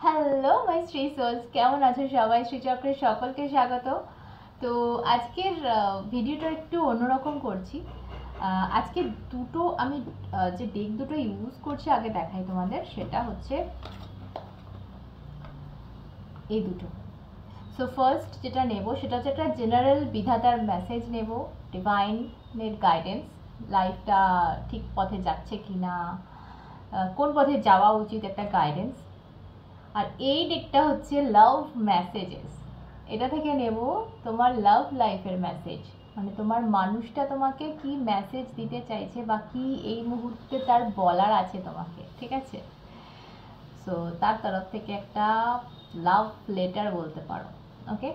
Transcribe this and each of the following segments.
Hello my Shri sols, কেমন আছো সবাই? শ্রীচক্রের সকলকে স্বাগত। তো আজকের ভিডিওটা একটু অন্যরকম করছি। আজকে দুটো আমি যে ডেক দুটো ইউজ করছি আগে দেখাই তোমাদের। সেটা হচ্ছে এই দুটো। সো ফার্স্ট যেটা নেব সেটা হচ্ছে একটা জেনারেল বিধাতার মেসেজ নেব, ডিভাইনের গাইডেন্স, লাইফটা ঠিক পথে যাচ্ছে কি না, কোন পথে যাওয়া উচিত, একটা গাইডেন্স। আর এই ডেকটা হচ্ছে লাভ মেসেজেস। এটা থেকে নেব তোমার লাভ লাইফের মেসেজ, মানে তোমার মানুষটা তোমাকে কি মেসেজ দিতে চাইছে বা কি এই মুহূর্তে তার বলার আছে তোমাকে, ঠিক আছে? সো তার তরফ থেকে একটা লাভ লেটার বলতে পারো। ওকে,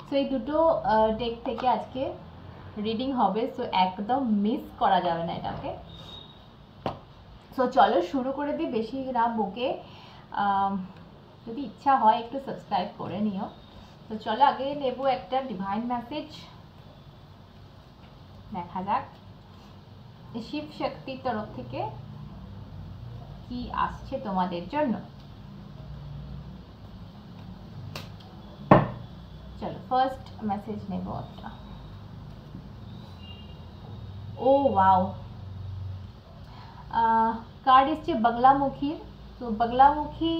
সো এই দুটো ডেক থেকে আজকে রিডিং হবে, সো একদম মিস করা যাবে না এটাকে। সো চলো শুরু করে দিই, বেশি না বকে। যদি ইচ্ছা হয় একটু সাবস্ক্রাইব করে নিও। তো চলো আগে নেব একটা ডিভাইন মেসেজ, দেখা যাক শিব শক্তির তরফ থেকে কি আসছে তোমাদের জন্য। চলো ফার্স্ট মেসেজ নেব একটা। ও ওয়াও, কার্ড এসছে বাংলামুখীর। তো বাংলামুখী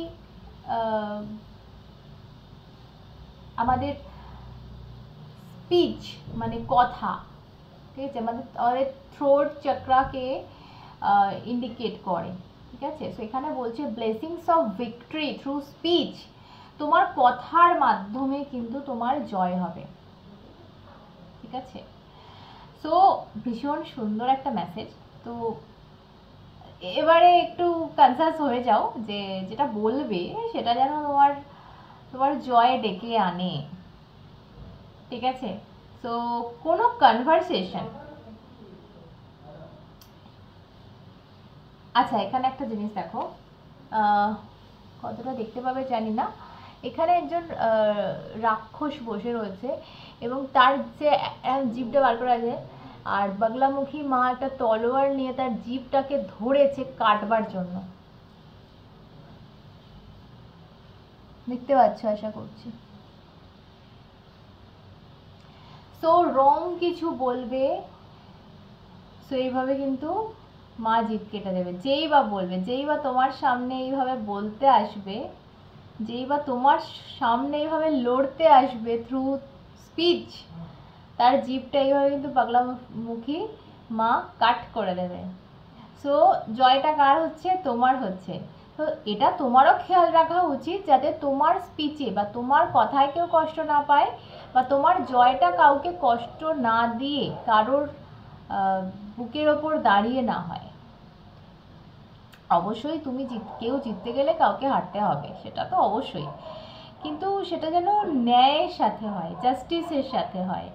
আমাদের স্পিচ মানে কথা, ঠিক আছে? আমাদের থ্রোট চক্রাকে ইন্ডিকেট করে, ঠিক আছে? সো এখানে বলছে blessings of victory through speech. তোমার কথার মাধ্যমে কিন্তু তোমার জয় হবে, ঠিক আছে? সো ভীষণ সুন্দর একটা মেসেজ। তো এবারে একটু কনসাস হয়ে যাও যে যেটা বলবে সেটা যেন তোমার তোমার জয় ডেকে আনে, ঠিক আছে? সো কোনো কনভারসেশন, আচ্ছা এখানে একটা জিনিস দেখো, কতটা দেখতে পাবে জানি না। এখানে একজন রাক্ষস বসে রয়েছে এবং তার যে জিভটা বার করা আছে, আর বাংলামুখী মা একটা তলোয়ার নিয়ে তার জিভটাকে ধরেছে কাটবার জন্য। দেখতে পাচ্ছ আশা করছি। সো রং কিছু বলবে, সো এইভাবে কিন্তু মা জিভ কেটে দেবে। যেই বা বলবে, যেই বা তোমার সামনে এইভাবে বলতে আসবে, যেই বা তোমার সামনে এইভাবে লড়তে আসবে থ্রু স্পিচ, তার জিভটা এইভাবে কিন্তু বাংলামুখী মা কাট করে দেবে। সো জয়টা কার হচ্ছে? তোমার হচ্ছে। তো এটা তোমারও খেয়াল রাখা উচিত যাতে তোমার স্পিচে বা তোমার কথায় কেউ কষ্ট না পায়, বা তোমার জয়টা কাউকে কষ্ট না দিয়ে কারোর বুকের ওপর দাঁড়িয়ে না হয়। অবশ্যই তুমি কেউ জিততে গেলে কাউকে হারতে হবে, সেটা তো অবশ্যই, কিন্তু সেটা যেন ন্যায়ের সাথে হয়, জাস্টিসের সাথে হয়,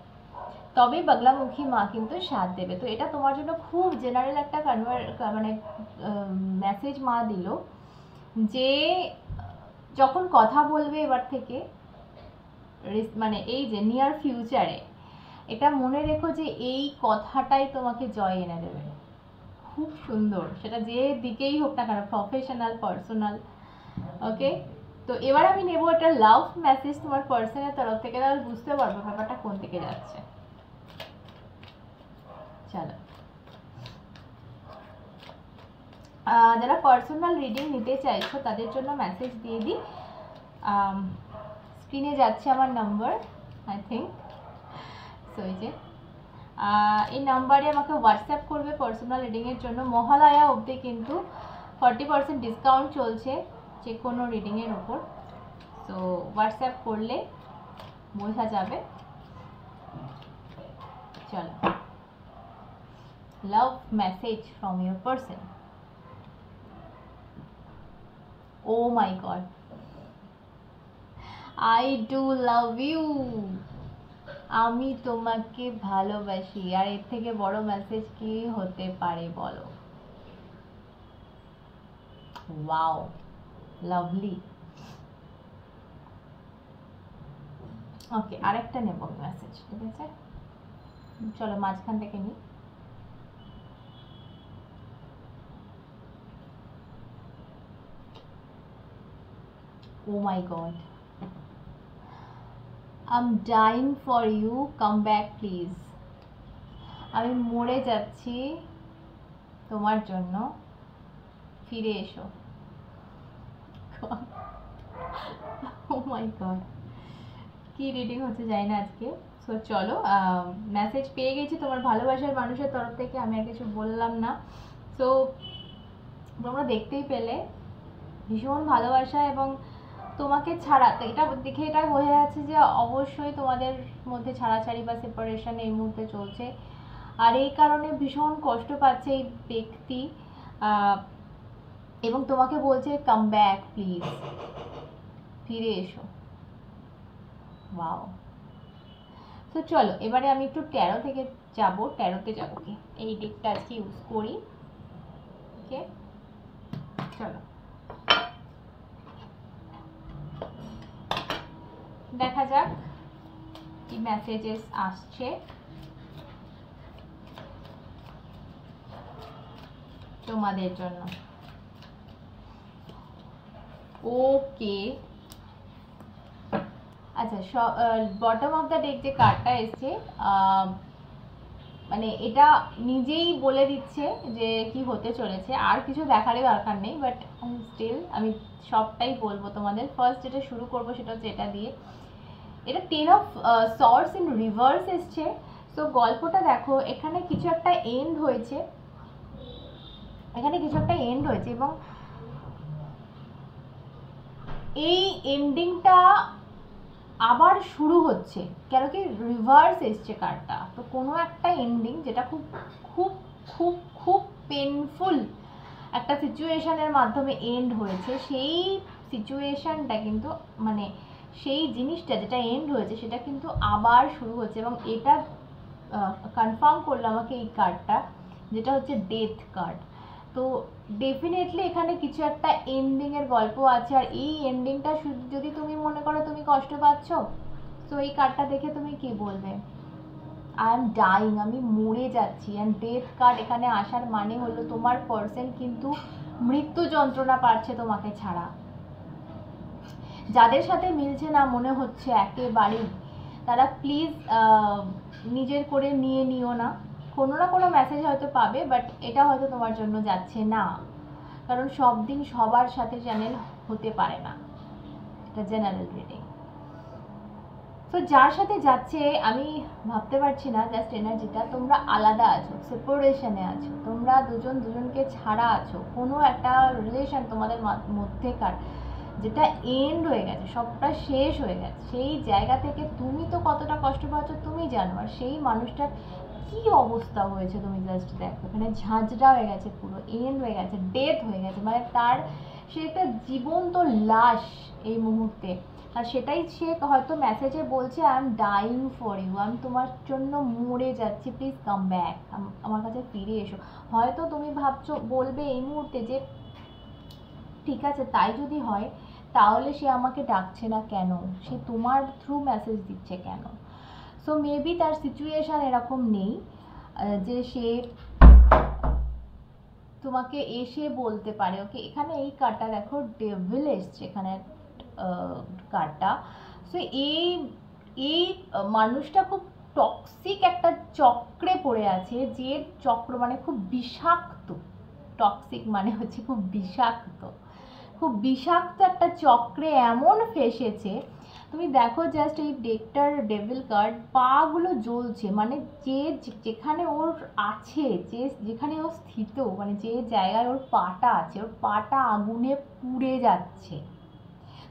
তবেই বাংলামুখী মা কিন্তু সাথ দেবে। তো এটা তোমার জন্য খুব জেনারেল একটা মানে মেসেজ মা দিল যে যখন কথা বলবে এবার থেকে, মানে এই যে নিয়ার ফিউচারে, এটা মনে রেখো যে এই কথাটাই তোমাকে জয় এনে দেবে। খুব সুন্দর, সেটা যে দিকেই হোক না কেন, প্রফেশনাল পার্সোনাল। ওকে, তো এবার আমি নেব একটা লাভ মেসেজ তোমার পার্সনের তরফ থেকে, তাহলে বুঝতে পারবো ব্যাপারটা কোন দিকে যাচ্ছে। চলো, যারা পার্সোনাল রিডিং নিতে চাইছো তাদের জন্য মেসেজ দিয়ে দিই। স্ক্রিনে যাচ্ছে আমার নাম্বার, আই থিঙ্ক। সো এই যে এই নাম্বারে আমাকে হোয়াটসঅ্যাপ করবে পার্সোনাল রিডিংয়ের জন্য। মহালয়া অবধি কিন্তু 40% ডিসকাউন্ট চলছে যে কোনো রিডিংয়ের ওপর। সো হোয়াটসঅ্যাপ করলে বোঝা যাবে। চলো, love message from your person. Oh my god, I do love you. আমি তোমাকে ভালোবাসি। আর এর থেকে বড় মেসেজ কি হতে পারে বলো? Wow, lovely. ওকে, আরেকটা নেব মেসেজ, ঠিক আছে? চলো মাঝখান থেকে নিই। Oh my God. I'm dying for you, come back please. আমি মরে যাচ্ছি তোমার জন্য, ফিরে এসো। Oh my God, কি রিডিং হচ্ছে জানি না আজকে। সো চলো, মেসেজ পেয়ে গেছি তোমার ভালোবাসার মানুষের তরফ থেকে, আমি আর কিছু বললাম না। সো তোমরা দেখতেই পেলে ভীষণ ভালোবাসা, এবং তোমাকে ছাড়া তো এটা দেখে এটা বোঝা যাচ্ছে যে অবশ্যই তোমাদের মধ্যে ছাড়াছাড়ি বা সেপারেশন এই মুহূর্তে চলছে, আর এই কারণে ভীষণ কষ্ট পাচ্ছে এই ব্যক্তি, এবং তোমাকে বলছে কাম ব্যাক প্লিজ, ফিরে এসো। ওয়াও। তো চলো এবারে আমি একটু ট্যারো থেকে যাব, ট্যারোতে যাব, কি এই ডেকটা আজকে ইউজ করি। ওকে চলো দেখা যাক কি মেসেজেস আসছে তোমাদের জন্য। ওকে আচ্ছা, বটম অফ দ্য ডেক যে কার্ডটা এসছে, মানে এটা নিজেই বলে দিচ্ছে যে কি হতে চলেছে, আর কিছু দেখারই দরকার নেই, বাট স্টিল আমি সবটাই বলবো তোমাদের। ফার্স্ট যেটা শুরু করবো সেটা হচ্ছে এটা দিয়ে, এটা 10 অফ সর্ডস ইন রিভার্স এসছে। তো গল্পটা দেখো, এখানে কিছু একটা এন্ড হয়েছে, এখানে কিছু একটা এন্ড হয়েছে, এবং এই এন্ডিংটা আবার শুরু হচ্ছে, কেন কি রিভার্স এসছে কার্ডটা। তো কোনো একটা এন্ডিং যেটা খুব খুব খুব খুব পেনফুল একটা সিচুয়েশনের মাধ্যমে এন্ড হয়েছে, সেই সিচুয়েশনটা কিন্তু মানে সেই জিনিসটা যেটা এন্ড হয়েছে সেটা কিন্তু আবার শুরু হচ্ছে, এবং এটা কনফার্ম করলো আমাকে এই কার্ডটা, যেটা হচ্ছে ডেথ কার্ড। তো ডেফিনেটলি এখানে কিছু একটা এন্ডিংয়ের গল্প আছে, আর এই এন্ডিংটা শুধু যদি তুমি মনে করো তুমি কষ্ট পাচ্ছ, তো এই কার্ডটা দেখে তুমি কি বলবে? আই এম ডাইং, আমি মরে যাচ্ছি। অ্যান্ড ডেথ কার্ড এখানে আসার মানে হলো তোমার পার্সন কিন্তু মৃত্যু যন্ত্রণা পাচ্ছে তোমাকে ছাড়া। যাদের সাথে মিলছে না মনে হচ্ছে একেবারেই, তারা প্লিজ নিজের করে নিয়ে নিও না। কোনো না কোনো মেসেজ হয়তো পাবে, বাট এটা হয়তো তোমার জন্য যাচ্ছে না, কারণ সব দিন সবার সাথে চ্যানেল হতে পারে না, এটা জেনারেল রিডিং। তো যার সাথে যাচ্ছে আমি ভাবতে পারছি না, জাস্ট এনার্জিটা তোমরা আলাদা আছো, সেপারেশনে আছো, তোমরা দুজন দুজনকে ছাড়া আছো, কোনো একটা রিলেশন তোমাদের মধ্যেকার যেটা এন্ড হয়ে গেছে, সবটা শেষ হয়ে গেছে, সেই জায়গা থেকে তুমি তো কতটা কষ্ট পাচ্ছ তুমি জানো, আর সেই মানুষটার কি অবস্থা হয়েছে তুমি জাস্ট দেখো, এখানে ঝাঁঝরা হয়ে গেছে, পুরো এন্ড হয়ে গেছে, ডেথ হয়ে গেছে, মানে তার সে একটা জীবন্ত লাশ এই মুহূর্তে। আর সেটাই সে হয়তো মেসেজে বলছে, I am dying for you, আমি তোমার জন্য মরে যাচ্ছি, প্লিজ কাম ব্যাক, আমার কাছে ফিরে এসো। হয়তো তুমি ভাবছো, বলবে এই মুহূর্তে যে ঠিক আছে তাই যদি হয় তাহলে সে আমাকে ডাকছে না কেন, সে তোমার থ্রু মেসেজ দিচ্ছে কেন। সো মেবি তার সিচুয়েশান এরকম নেই যে সে তোমাকে এসে বলতে পারে। ওকে এখানে এই কার্ডটা দেখো, ডেভিল এসছে এখানে কার্ডটা। সো এই এই মানুষটা খুব টক্সিক একটা চক্রে পড়ে আছে, যে চক্র মানে খুব বিষাক্ত, টক্সিক মানে হচ্ছে খুব বিষাক্ত, খুব বিষাক্ত একটা চক্রে এমন ফেসেছে। তুমি দেখো জাস্ট এই ডেকটার ডেভিল কার্ড, পাগুলো জ্বলছে, মানে যে যেখানে ওর আছে, যে যেখানে ও স্থিত, মানে যে জায়গায় ওর পাটা আছে, ওর পাটা আগুনে পুড়ে যাচ্ছে।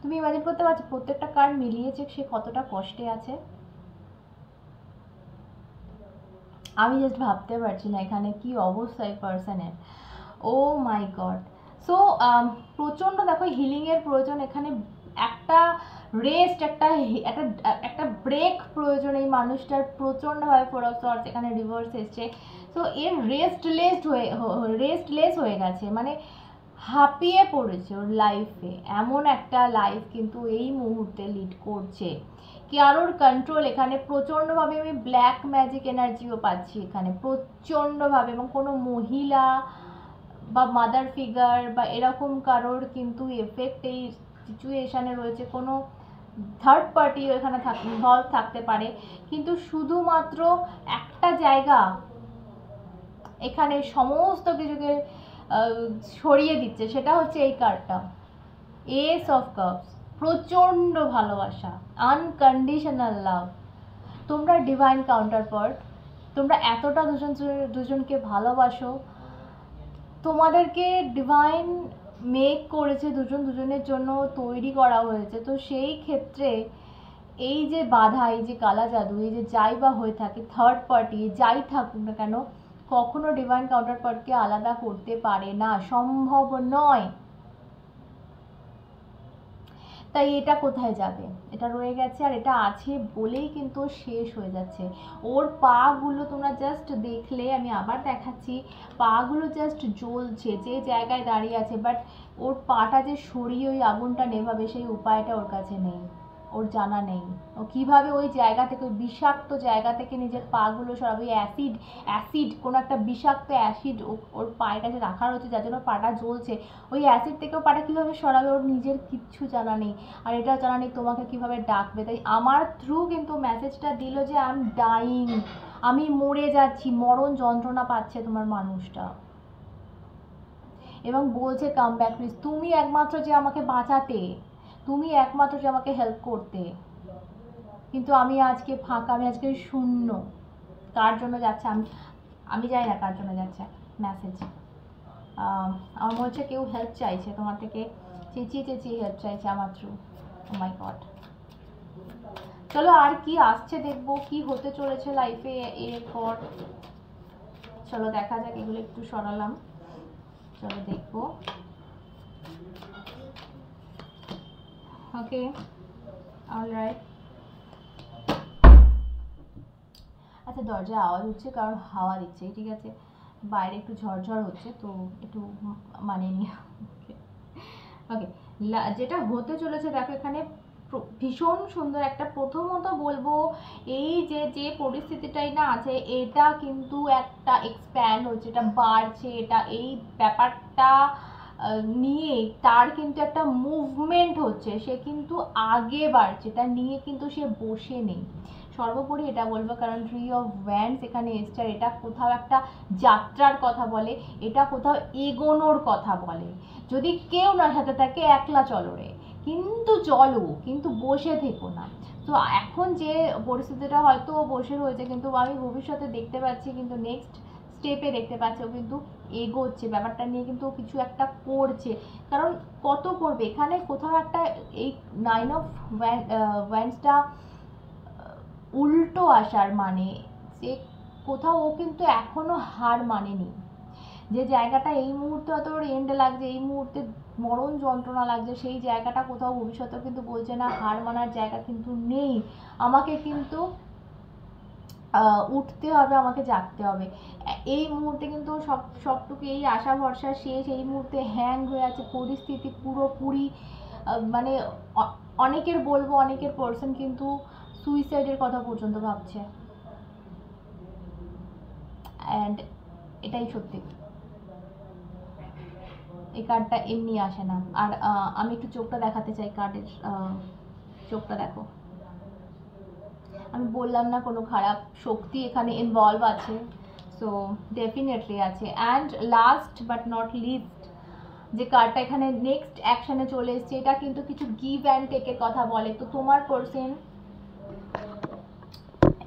তুমি ইমাজিন করতে পারছো প্রত্যেকটা কার্ড মিলিয়েছে সে কতটা কষ্টে আছে? আমি জাস্ট ভাবতে পারছি না এখানে কি অবস্থা এই পার্সনের। ও মাই গড। সো প্রচণ্ড দেখো হিলিংয়ের প্রয়োজন এখানে, একটা রেস্ট, একটা একটা একটা ব্রেক প্রয়োজন এই মানুষটার প্রচণ্ডভাবে। ফোর অফ সর্টস এখানে রিভার্স এসছে। সো এর রেস্টলেস হয়ে গেছে, মানে হাঁপিয়ে পড়েছে ওর লাইফে, এমন একটা লাইফ কিন্তু এই মুহূর্তে লিড করছে। কারোর কন্ট্রোল এখানে প্রচণ্ডভাবে, আমি ব্ল্যাক ম্যাজিক এনার্জিও পাচ্ছি এখানে প্রচণ্ডভাবে, এবং কোনো মহিলা বা মাদার ফিগার বা এরকম কারোর কিন্তু এফেক্ট এই সিচুয়েশানে রয়েছে, কোনো থার্ড পার্টি এখানে ইনভলভ থাকতে পারে, কিন্তু শুধুমাত্র একটা জায়গা এখানে সমস্ত কিছুকে সরিয়ে দিচ্ছে, সেটা হচ্ছে এই কার্ডটা, এস অফ কাপস। প্রচণ্ড ভালোবাসা, আনকন্ডিশনাল লাভ। তোমরা ডিভাইন কাউন্টারপার্ট, তোমরা এতটা দুজনকে ভালোবাসো, তোমাদেরকে ডিভাইন মেক করেছে, দুজনের জন্য তৈরি করা হয়েছে। তো সেই ক্ষেত্রে এই যে বাধা, এই যে কালা জাদু, এই যে যাই বা হয়ে থাকে, থার্ড পার্টি যাই থাকুক না কেন, কখনো ডিভাইন কাউন্টারপার্টকে আলাদা করতে পারে না, সম্ভব নয়। তাই এটা কোথায় যাবে? এটা রয়ে গেছে, আর এটা আছে বলেই কিন্তু শেষ হয়ে যাচ্ছে। ওর পাগুলো তোমরা জাস্ট দেখলে, আমি আবার দেখাচ্ছি, পাগুলো জাস্ট জ্বলছে যে জায়গায় দাঁড়িয়ে আছে, বাট ওর পাটা যে সরিয়ে ওই আগুনটা নেভাবে সেই উপায়টা ওর কাছে নেই, ওর জানা নেই। ও কীভাবে ওই জায়গা থেকে, ওই বিষাক্ত জায়গা থেকে নিজের পাগুলো সরাবে। ওই অ্যাসিড কোনো একটা বিষাক্ত অ্যাসিড ওর পায়ের কাছে রাখা রয়েছে, যার জন্য পাটা জ্বলছে। ওই অ্যাসিড থেকেও পাটা কীভাবে সরাবে ওর নিজের কিচ্ছু জানা নেই, আর এটা জানা নেই তোমাকে কীভাবে ডাকবে। তাই আমার থ্রু কিন্তু মেসেজটা দিল যে আই এম ডাইং, আমি মরে যাচ্ছি, মরণ যন্ত্রণা পাচ্ছে তোমার মানুষটা, এবং বলছে কাম ব্যাক প্লিজ। তুমি একমাত্র যে আমাকে বাঁচাতে, তুমি একমাত্র যে আমাকে হেল্প করতে, কিন্তু আমি আজকে ফাঁকা, আমি আজকে শূন্য। কার জন্য যাচ্ছে আমি জানি না কার জন্য যাচ্ছে মেসেজ। আমার মনে হচ্ছে কেউ হেল্প চাইছে তোমার থেকে, চেঁচিয়ে হেল্প চাইছে আমার থ্রু। O my god. চলো আর কি আসছে দেখবো, কি হতে চলেছে লাইফে এরপর। চলো দেখা যাক, এগুলো একটু সরালাম, চলো দেখবো। ওকে, অলরাইট। আচ্ছা, দরজা আওয়াজ হচ্ছে কারণ হাওয়া দিচ্ছে, ঠিক আছে, বাইরে একটু ঝড় হচ্ছে, তো একটু মানে নিয়ে। ওকে, যেটা হতে চলেছে দেখো এখানে ভীষণ সুন্দর একটা, প্রথমত বলবো এই যে পরিস্থিতিটাই না আছে, এটা কিন্তু একটা এক্সপ্যান্ড হচ্ছে, এটা বাড়ছে, এটা এই ব্যাপারটা নিয়ে তার কিন্তু একটা মুভমেন্ট হচ্ছে, সে কিন্তু আগে বাড়ছে, এটা নিয়ে কিন্তু সে বসে নেই। সর্বোপরি এটা বলবো, কারণ ট্রি অফ ওয়ান্ডস এখানে এসছে, আর এটা কোথাও একটা যাত্রার কথা বলে, এটা কোথাও এগোনোর কথা বলে। যদি কেউ না সাথে থাকে, একলা চলো রে, কিন্তু চলো, কিন্তু বসে থেকো না। তো এখন যে পরিস্থিতিটা হয়তো বসে রয়েছে, কিন্তু আমি ভবিষ্যতে দেখতে পাচ্ছি, কিন্তু নেক্সট স্টেপে দেখতে পাচ্ছি ও কিন্তু এগোচ্ছে, ব্যাপারটা নিয়ে কিন্তু কিছু একটা করছে। কারণ কত করবে এখানে, কোথাও একটা এই 9 অফ ওয়ান্ডসটা উল্টো আসার মানে যে কোথাও ও কিন্তু এখনো হার মানেনি। যে জায়গাটা এই মুহূর্তে হয়তো ওর এন্ড লাগছে, এই মুহূর্তে মরণ যন্ত্রণা লাগছে, সেই জায়গাটা কোথাও ভবিষ্যতে কিন্তু বলছে না হার মানার জায়গা কিন্তু নেই, আমাকে কিন্তু উঠতে হবে, আমাকে জাগতে হবে। এই মুহূর্তে কিন্তু সবটুকু, এই আশা ভরসা শেষ, এই মুহূর্তে হ্যাং হয়ে আছে পরিস্থিতি পুরোপুরি। মানে অনেকের বলবো, অনেকের পার্সন কিন্তু সুইসাইডের কথা পর্যন্ত ভাবছে, অ্যান্ড এটাই সত্যি। এই কার্ডটা এমনি আসে না। আর আমি একটু চোখটা দেখাতে চাই, কার্ডের চোখটা দেখো। আমি বললাম না কোনো খারাপ শক্তি এখানে ইনভলভ আছে, সো ডেফিনেটলি আছে। And last but not list যে কার্ডটা এখানে নেক্সট অ্যাকশনে চলে এসছে, এটা কিন্তু কিছু গিভ অ্যান্ড টেকের কথা বলে। তো তোমার পার্সন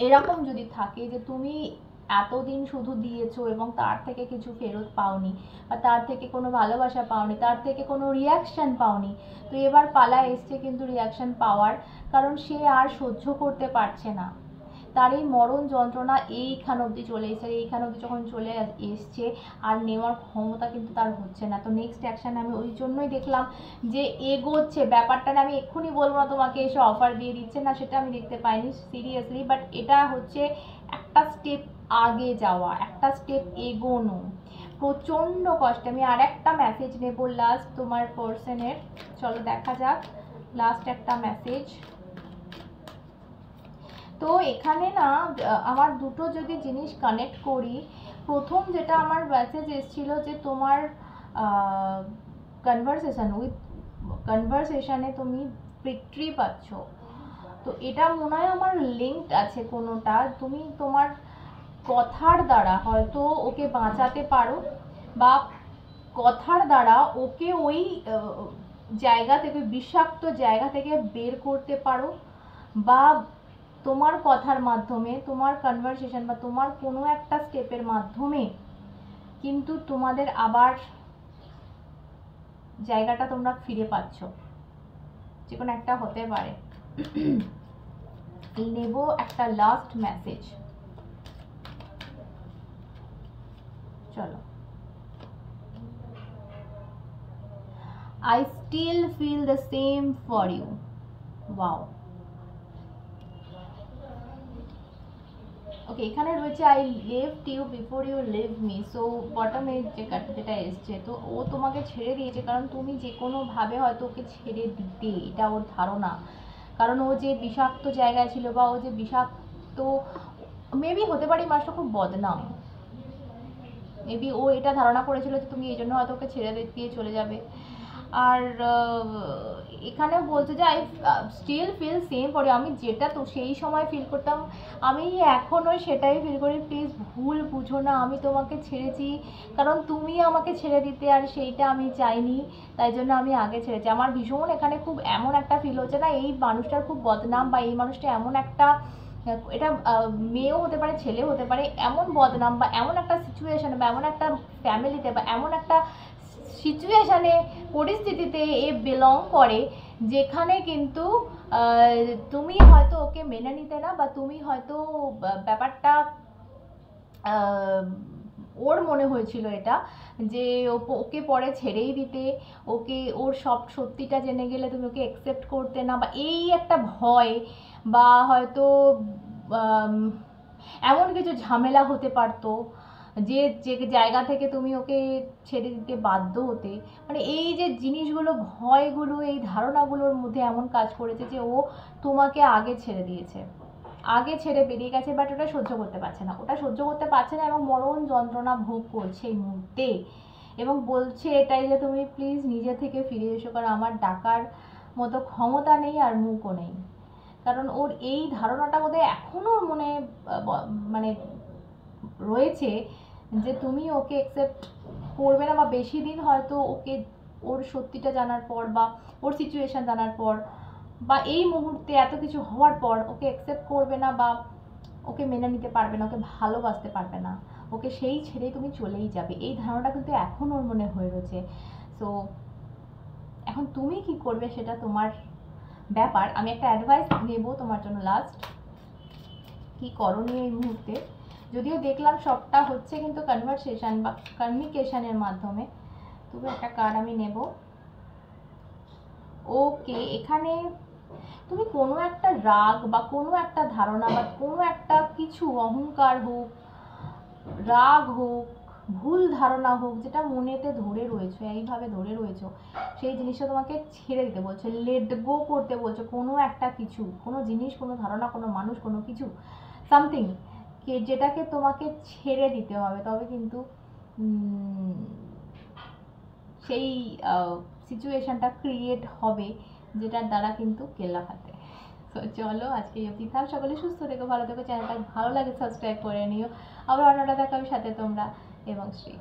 এরকম যদি থাকে যে তুমি এতদিন শুধু দিয়েছো এবং তার থেকে কিছু ফেরত পাওনি, বা তার থেকে কোনো ভালোবাসা পাওনি, তার থেকে কোনো রিয়াকশান পাওনি, তো এবার পালা এসছে কিন্তু রিয়াকশান পাওয়ার, কারণ সে আর সহ্য করতে পারছে না। তার এই মরণ যন্ত্রণা এইখান অবধি চলে এসেছে, এইখান অবধি যখন চলে এসছে আর নেওয়ার ক্ষমতা কিন্তু তার হচ্ছে না। তো নেক্সট অ্যাকশান আমি ওই জন্যই দেখলাম যে এগোচ্ছে ব্যাপারটা। না আমি এক্ষুনি বলবো না তোমাকে এসে অফার দিয়ে দিচ্ছে না, সেটা আমি দেখতে পাইনি সিরিয়াসলি, বাট এটা হচ্ছে একটা স্টেপ আগে যাওয়া, একটা স্টেপ এগোনো, প্রচণ্ড কষ্ট। আমি আর একটা মেসেজ নেব লাস্ট তোমার পার্সনের, চলো দেখা যাক লাস্ট একটা মেসেজ। তো এখানে না আমার দুটো যদি জিনিস কানেক্ট করি, প্রথম যেটা আমার মেসেজ এসেছিল যে তোমার কনভারসেশন উইথ কনভারসেশনে তুমি ভিক্টরি পাচ্ছ। তো এটা মনে হয় আমার লিঙ্কড আছে কোনোটা, তুমি তোমার কথার দ্বারা হয়তো ওকে বাঁচাতে পারো, বা কথার দ্বারা ওকে ওই জায়গা থেকে, বিষাক্ত জায়গা থেকে বের করতে পারো, বা তোমার কথার মাধ্যমে, তোমার কনভারসেশন বা তোমার কোনো একটা স্টেপের মাধ্যমে কিন্তু তোমাদের আবার জায়গাটা তোমরা ফিরে পাচ্ছ। যে কোনো একটা হতে পারে। নেব একটা লাস্ট মেসেজ। চলো। I still feel the same for you. Wow. Okay, এখানে রয়েছে I left you before you leave me. So বটমে যেটা এসছে, তো ও তোমাকে ছেড়ে দিয়েছে কারণ তুমি যে কোনোভাবে হয়তো ওকে ছেড়ে দিতে, এটা ওর ধারণা। কারণ ও যে বিষাক্ত জায়গায় ছিল, বা ও যে বিষাক্ত, মেবি হতে পারে মানুষটা খুব বদনাম, মেবি ও এটা ধারণা করেছিল যে তুমি এই জন্য হয়তো ওকে ছেড়ে দিয়ে চলে যাবে। আর এখানে বলছে যে I still feel same for you. আমি যেটা তো সেই সময় ফিল করতাম, আমি এখনও সেটাই ফিল করি। প্লিজ ভুল বুঝো না, আমি তোমাকে ছেড়েছি কারণ তুমি আমাকে ছেড়ে দিতে, আর সেইটা আমি চাইনি, তাই জন্য আমি আগে ছেড়েছি। আমার ভীষণ এখানে খুব এমন একটা ফিল হচ্ছে না, এই মানুষটার খুব বদনাম, বা এই মানুষটা এমন একটা, এটা মেয়েও হতে পারে, ছেলেও হতে পারে, এমন বদনাম বা এমন একটা সিচুয়েশানে বা এমন একটা ফ্যামিলিতে বা এমন একটা সিচুয়েশানে, পরিস্থিতিতে এ বিলং করে, যেখানে কিন্তু তুমি হয়তো ওকে মেনে নিতে না, বা তুমি হয়তো ব্যাপারটা ওর মনে হয়েছিল এটা, যে ওকে পরে ছেড়েই দিতে, ওকে ওর সব সত্যিটা জেনে গেলে তুমি ওকে অ্যাকসেপ্ট করতে না, বা এই একটা ভয়, বা হয়তো এমন কিছু ঝামেলা হতে পারতো যে যে জায়গা থেকে তুমি ওকে ছেড়ে দিতে বাধ্য হতে। মানে এই যে জিনিসগুলো, ভয়গুলো, এই ধারণাগুলোর মধ্যে এমন কাজ করেছে যে ও তোমাকে আগে ছেড়ে দিয়েছে, আগে ছেড়ে বেরিয়ে গেছে, বাট ওটা সহ্য করতে পারছে না, ওটা সহ্য করতে পারছে না, এবং মরণ যন্ত্রণা ভোগ করছে এই মুহূর্তে, এবং বলছে এটাই যে তুমি প্লিজ নিজে থেকে ফিরে এসো, কারণ আমার ডাকার মতো ক্ষমতা নেই আর মুখও নেই। কারণ ওর এই ধারণাটা বোধহয় এখনও মনে মানে রয়েছে যে তুমি ওকে অ্যাকসেপ্ট করবে না, বা বেশি দিন হয়তো ওকে, ওর সত্যিটা জানার পর, বা ওর সিচুয়েশান জানার পর, বা এই মুহূর্তে এত কিছু হওয়ার পর ওকে অ্যাকসেপ্ট করবে না, বা ওকে মেনে নিতে পারবে না, ওকে ভালোবাসতে পারবে না, ওকে সেই ছেড়ে তুমি চলেই যাবে, এই ধারণাটা কিন্তু এখন ওর মনে হয়ে রয়েছে। সো এখন তুমি কি করবে সেটা তোমার ব্যাপার। আমি একটা অ্যাডভাইস নেব তোমার জন্য লাস্ট, কি করণীয় এই মুহূর্তে। যদিও দেখলাম সবটা হচ্ছে কিন্তু কনভারসেশন বা কমিউনিকেশনের মাধ্যমে, তবু একটা কার্ড আমি নেব। ওকে, এখানে তুমি কোনো একটা রাগ বা কোনো একটা ধারণা বা কোনো একটা কিছু, অহংকার হোক, রাগ হোক, ভুল ধারণা হোক, যেটা মনেতে ধরে রয়েছে, এইভাবে ধরে রয়েছে, সেই জিনিসটা তোমাকে ছেড়ে দিতে বলছে, লেট গো করতে বলছে। কোনো একটা কিছু, কোনো জিনিস, কোনো ধারণা, কোনো মানুষ, কোনো কিছু, সামথিং, যেটাকে তোমাকে ছেড়ে দিতে হবে, তবে কিন্তু সেই সিচুয়েশনটা ক্রিয়েট হবে, যেটার দ্বারা কিন্তু কেল্লা খাতে। তো চলো আজকে এই অবধি থাক, সকলে সুস্থ থেকো, ভালো থেকো, চ্যানেলটা ভালো লাগে সাবস্ক্রাইব করে নিও। আবার অন্যটা দেখাবে সাথে তোমরা এবং শ্রী।